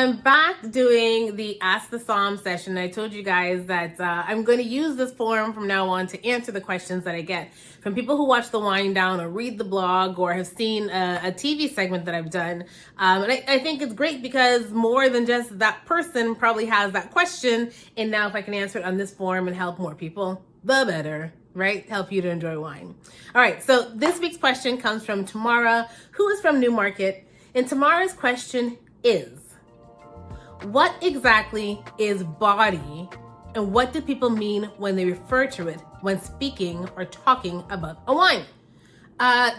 I'm back doing the Ask the Somm session. I told you guys that I'm going to use this forum from now on to answer the questions that I get from people who watch the Wind Down or read the blog or have seen a TV segment that I've done. And I think it's great because more than just that person probably has that question. And now if I can answer it on this forum and help more people, the better, right? Help you to enjoy wine. All right, so this week's question comes from Tamara, who is from Newmarket. And Tamara's question is, what exactly is body, and what do people mean when they refer to it when speaking or talking about a wine?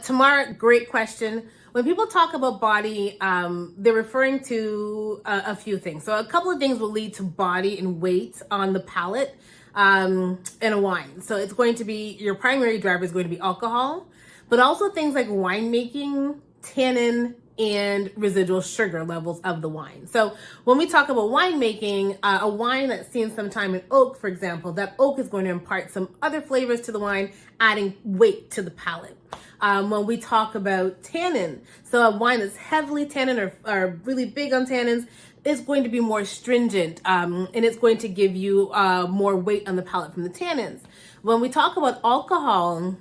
Tamara, great question. When people talk about body, they're referring to a few things. So a couple of things will lead to body and weight on the palate in a wine. So it's going to be, your primary driver is going to be alcohol, but also things like winemaking, tannin, and residual sugar levels of the wine. So when we talk about winemaking, a wine that's seen sometime in oak, for example, that oak is going to impart some other flavors to the wine, adding weight to the palate. When we talk about tannin, so a wine that's heavily tannin or really big on tannins, is going to be more stringent, and it's going to give you more weight on the palate from the tannins. When we talk about alcohol,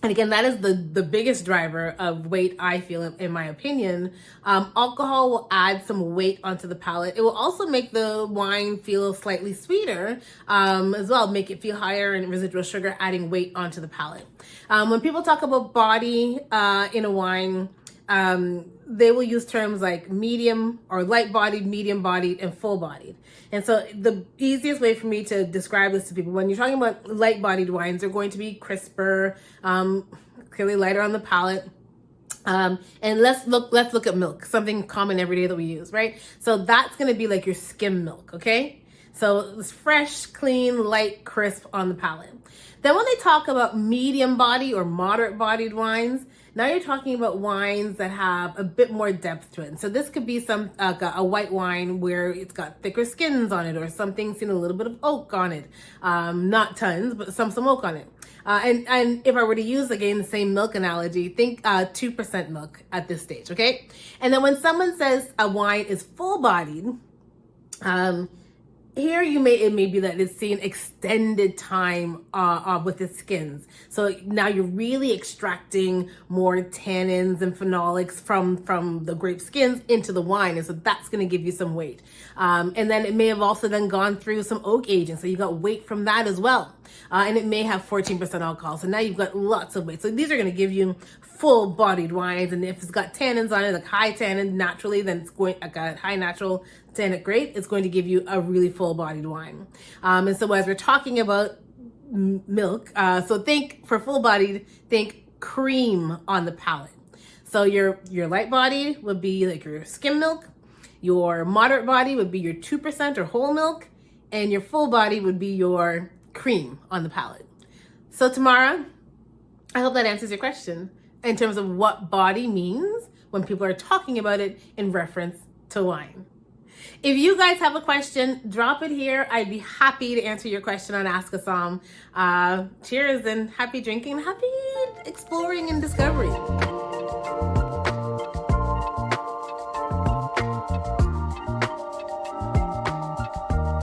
and again, that is the biggest driver of weight, I feel, in my opinion. Alcohol will add some weight onto the palate. It will also make the wine feel slightly sweeter as well, make it feel higher in residual sugar, adding weight onto the palate. When people talk about body in a wine, they will use terms like medium or light-bodied, medium-bodied, and full-bodied. And so the easiest way for me to describe this to people, when you're talking about light-bodied wines, they're going to be crisper, clearly lighter on the palate. And let's look at milk, something common every day that we use, right? So that's going to be like your skim milk, okay? So it's fresh, clean, light, crisp on the palate. Then when they talk about medium body or moderate bodied wines, now you're talking about wines that have a bit more depth to it. And so this could be a white wine where it's got thicker skins on it, or something seen a little bit of oak on it. Not tons, but some oak on it. And if I were to use, again, the same milk analogy, think 2% milk at this stage, okay? And then when someone says a wine is full-bodied, here it may be that it's seen extended time with its skins. So now you're really extracting more tannins and phenolics from the grape skins into the wine. And so that's going to give you some weight. And then it may have also then gone through some oak aging. So you got weight from that as well. And it may have 14% alcohol. So now you've got lots of weight. So these are going to give you full-bodied wines. And if it's got tannins on it, like high tannin naturally, then it's going, like a high natural tannic grade, it's going to give you a really full-bodied wine. And so as we're talking about milk, so think for full-bodied, think cream on the palate. So your light body would be like your skim milk, your moderate body would be your 2% or whole milk, and your full body would be your cream on the palate. So Tamara, I hope that answers your question in terms of what body means when people are talking about it in reference to wine. If you guys have a question, drop it here. I'd be happy to answer your question on Ask a Somm. Cheers and happy drinking, happy exploring and discovery.